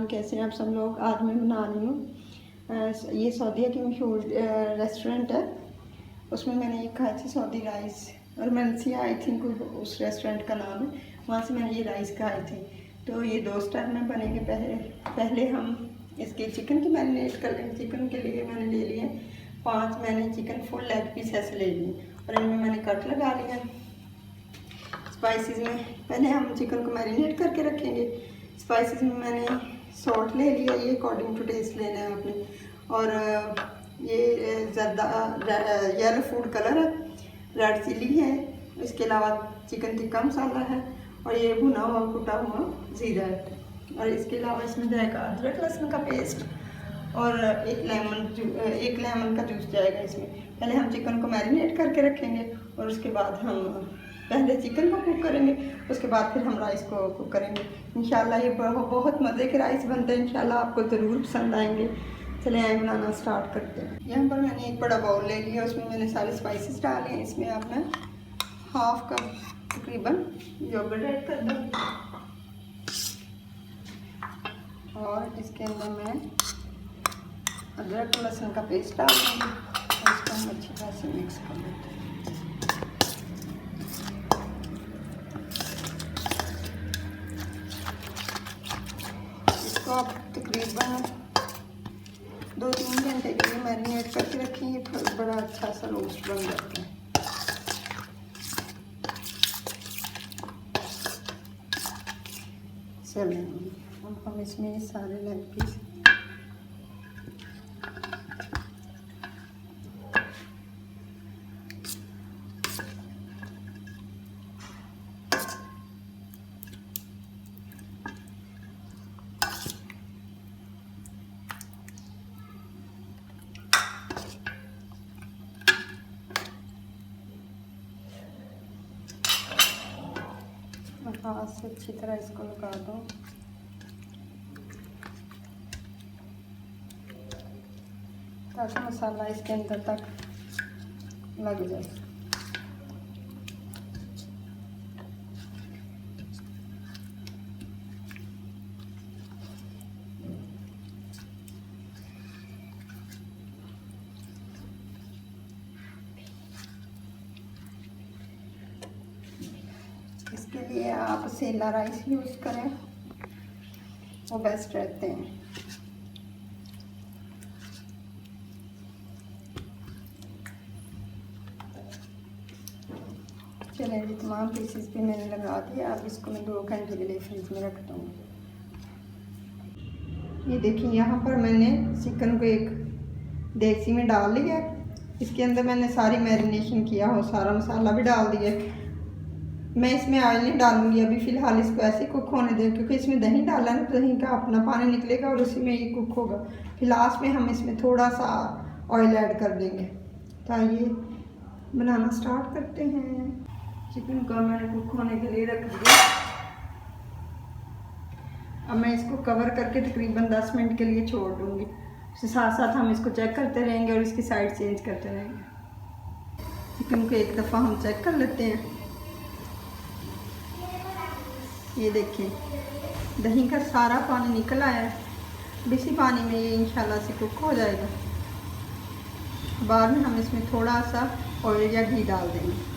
Everyone, कैसे हैं आप सब लोग। आज मैं बना रही हूँ ये सऊदीया की मशहूर रेस्टोरेंट है, उसमें मैंने ये खाए थे सऊदी राइस। और मैंने आई थिंक उस रेस्टोरेंट का नाम है, वहाँ से मैंने ये राइस खाए थे। तो ये 2 स्टार में बनेंगे। पहले हम इसके चिकन की मैरिनेट कर लेंगे। चिकन के लिए मैंने ले लिए 5 मैंने चिकन फुल लेग पीस ऐसे ले लिए और इनमें मैंने कट लगा लिया। स्पाइसेस में पहले हम चिकन को मैरिनेट करके रखेंगे। स्पाइसेस में मैंने सॉल्ट ले लिया, ये अकॉर्डिंग टू टेस्ट लेना है आपने। और ये ज़्यादा येलो फूड कलर है, रेड चिली है, इसके अलावा चिकन टिक्का मसाला है और ये भुना हुआ कुटा हुआ ज़ीरा है। और इसके अलावा इसमें जाएगा अदरक लहसुन का पेस्ट और एक लेमन का जूस जाएगा इसमें। पहले हम चिकन को मैरिनेट करके रखेंगे और उसके बाद हम पहले चिकन को कुक करेंगे, उसके बाद फिर हम राइस को कुक करेंगे। इंशाल्लाह ये बहुत मज़े के राइस बनते हैं, इंशाल्लाह आपको ज़रूर पसंद आएंगे। चले आए बनाना स्टार्ट करते हैं। यहाँ पर मैंने एक बड़ा बाउल ले लिया, उसमें मैंने सारे स्पाइसेस डाले हैं। इसमें अब मैं हाफ कप तकरीबन योगर्ट ऐड कर दूँगी और इसके अंदर मैं अदरक लहसुन का पेस्ट डाल दूँगी और इसको हम अच्छी तरह से मिक्स कर लेते हैं। इसको आप तकरीबन 2-3 घंटे के लिए मैरिनेट करके रखेंगे, तो बड़ा अच्छा सा रोस्ट बन जाता है। चलें अब हम इसमें सारे लेग पीस हाथ से अच्छी तरह इसको लगा दो। ताकि मसाला इसके अंदर तक लग जाए। इसके लिए आप सेला राइस यूज़ करें, वो बेस्ट रहते हैं। चलिए जी, तमाम पीसेस भी मैंने लगा दिए। अब इसको मैं 2 घंटे के लिए फ्रिज में रख दूँगी। ये देखिए, यहाँ पर मैंने चिकन को एक देसी में डाल लिया। इसके अंदर मैंने सारी मैरिनेशन किया हो, सारा मसाला भी डाल दिया। मैं इसमें ऑयल नहीं डालूंगी अभी, फ़िलहाल इसको ऐसे कुक होने दें, क्योंकि इसमें दही डाला है, दही का अपना पानी निकलेगा और उसी में ये कुक होगा। फिर लास्ट में हम इसमें थोड़ा सा ऑयल ऐड कर देंगे। तो आइए बनाना स्टार्ट करते हैं। चिकन को मैंने कुक होने के लिए रख दिया। अब मैं इसको कवर करके तकरीबन 10 मिनट के लिए छोड़ दूँगी। उसके साथ साथ हम इसको चेक करते रहेंगे और इसकी साइड चेंज करते रहेंगे। चिकन को एक दफ़ा हम चेक कर लेते हैं। ये देखिए, दही का सारा पानी निकल आया है। इसी पानी में ये इंशाल्लाह से कुक हो जाएगा। बाद में हम इसमें थोड़ा सा ऑयल या घी डाल देंगे।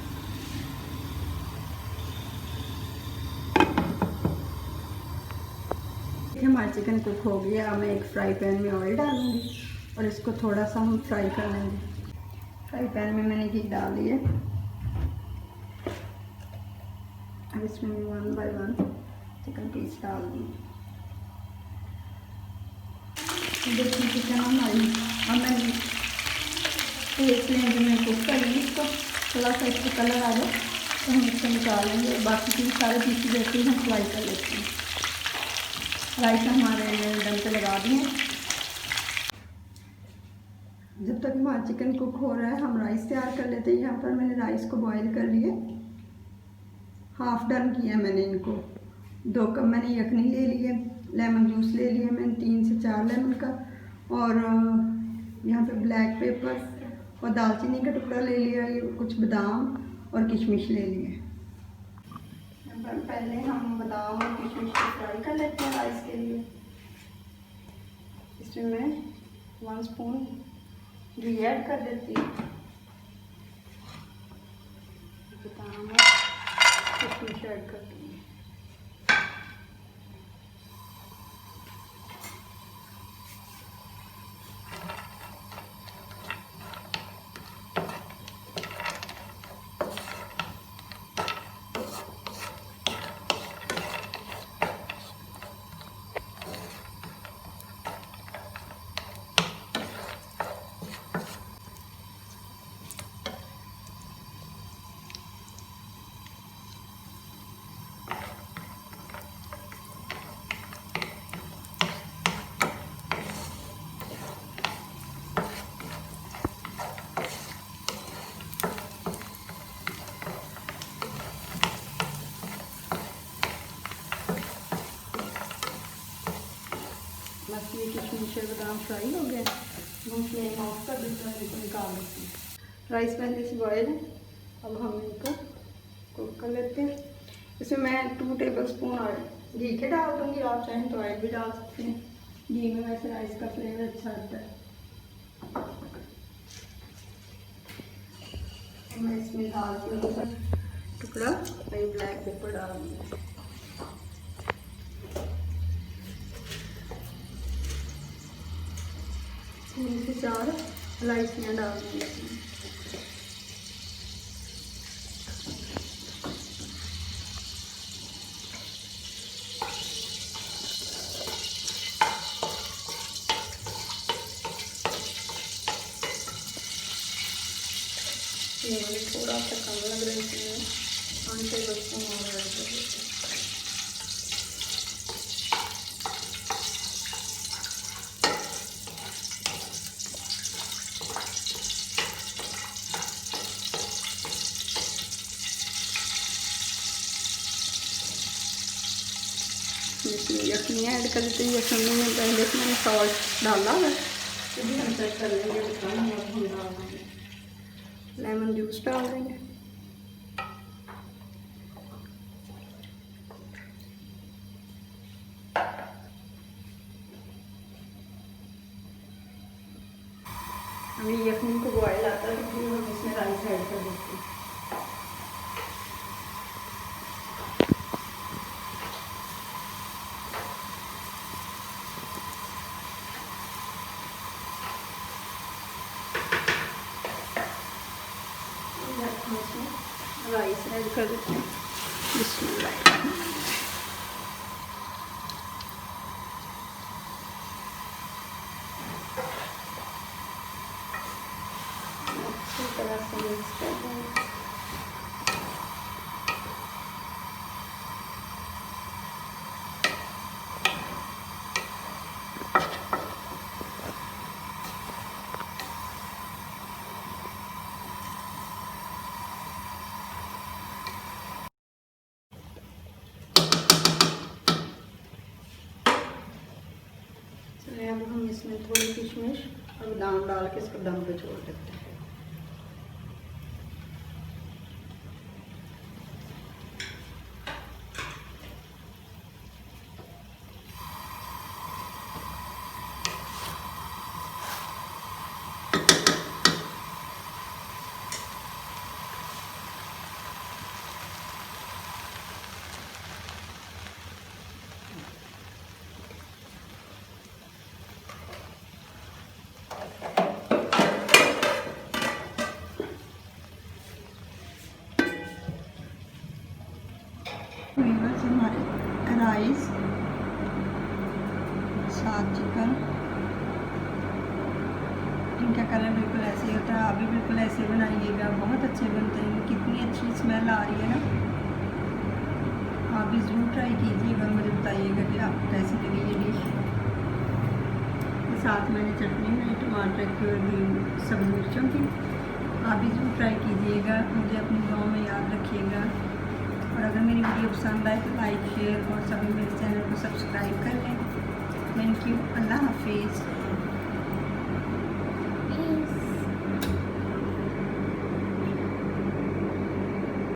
हमारा चिकन कुक हो गया। अब मैं एक फ्राई पैन में ऑयल डालूंगी और इसको थोड़ा सा हम फ्राई कर लेंगे। फ्राई पैन में मैंने घी डाल दिया। अब इसमें 1 बाय 1 चिकन पीस डाल दूँगी। देखिए चिकन हमारी, अब मैं एक फ्लेम में कुक करेंगे इसको। थोड़ा सा इसका कलर आ जाए तो हम इसको निकाल लेंगे। बाकी की सारे पीसेस जैसे हम फ्राई कर लेते हैं। राइस हमारे डन पे लगा दिए। जब तक हमारा चिकन कुक हो रहा है हम राइस तैयार कर लेते हैं। यहाँ पर मैंने राइस को बॉईल कर लिए, हाफ डन किया मैंने इनको। 2 कप मैंने यखनी ले लिए, लेमन जूस ले लिया मैंने 3 से 4 लेमन का, और यहाँ पे ब्लैक पेपर और दालचीनी का टुकड़ा ले लिया, ये कुछ बादाम और किशमिश ले लिए। पहले हम बादाम और किशमिश को फ्राई कर लेते हैं राइस के लिए। इसमें मैं 1 स्पून घी ऐड कर देती हूँ। बादाम और किशमिश ऐड कर दूँगी। बस ये किशमिश और बादाम फ्राई हो गए, हम फ्लेम ऑफ कर देते हैं, इनको निकाल देते हैं। राइस पहले से बॉयल है, अब हम इनको कुक कर लेते हैं। इसमें मैं 2 टेबल स्पून ऑयल घी के डाल दूँगी, आप चाहें तो ऑयल भी डाल सकते हैं। घी में वैसे राइस का फ्लेवर अच्छा आता है। मैं इसमें डालती हूँ टुकड़ा वही ब्लैक पेपर डाल दूँगी। 3 से 4 इलायचियाँ डाल दूँगी। ये मुझे थोड़ा सा कम लग रहा है, इसमें 5 टेबल स्पून और ऐड कर देते हैं। इसमें यखनी ऐड कर देते हैं। यखनी में पहले से मैंने सॉल्ट डाला है, तो भी हम चेक कर लेंगे कितना हम डाल देंगे। लेमन जूस डाल देंगे। अभी यखनी को बॉयल आता है, तो हम इसमें राइस ऐड कर देते हैं। राइस ऐड कर देते हैं। अच्छी तरह से मिक्स कर देंगे। अब हम इसमें थोड़ी किशमिश और बादाम डाल के इसको दम पे छोड़ देते हैं। हमारे राइस साथ चिकन, इनका कलर बिल्कुल ऐसे ही होता है। आप भी बिल्कुल ऐसे बनाइएगा, बहुत अच्छे बनते हैं। कितनी अच्छी स्मेल आ रही है ना। आप भी ज़रूर ट्राई कीजिएगा, मुझे बताइएगा कि आपको कैसी लगी ये डिश। साथ मैंने चटनी बनाई टमाटर की और सब मिर्चों की। आप भी ज़रूर ट्राई कीजिएगा, मुझे अपनी दुआओं में याद रखिएगा। और अगर मेरी वीडियो पसंद आए तो लाइक शेयर और सभी मेरे चैनल को सब्सक्राइब कर लें। Thank you. अल्लाह हाफिज़।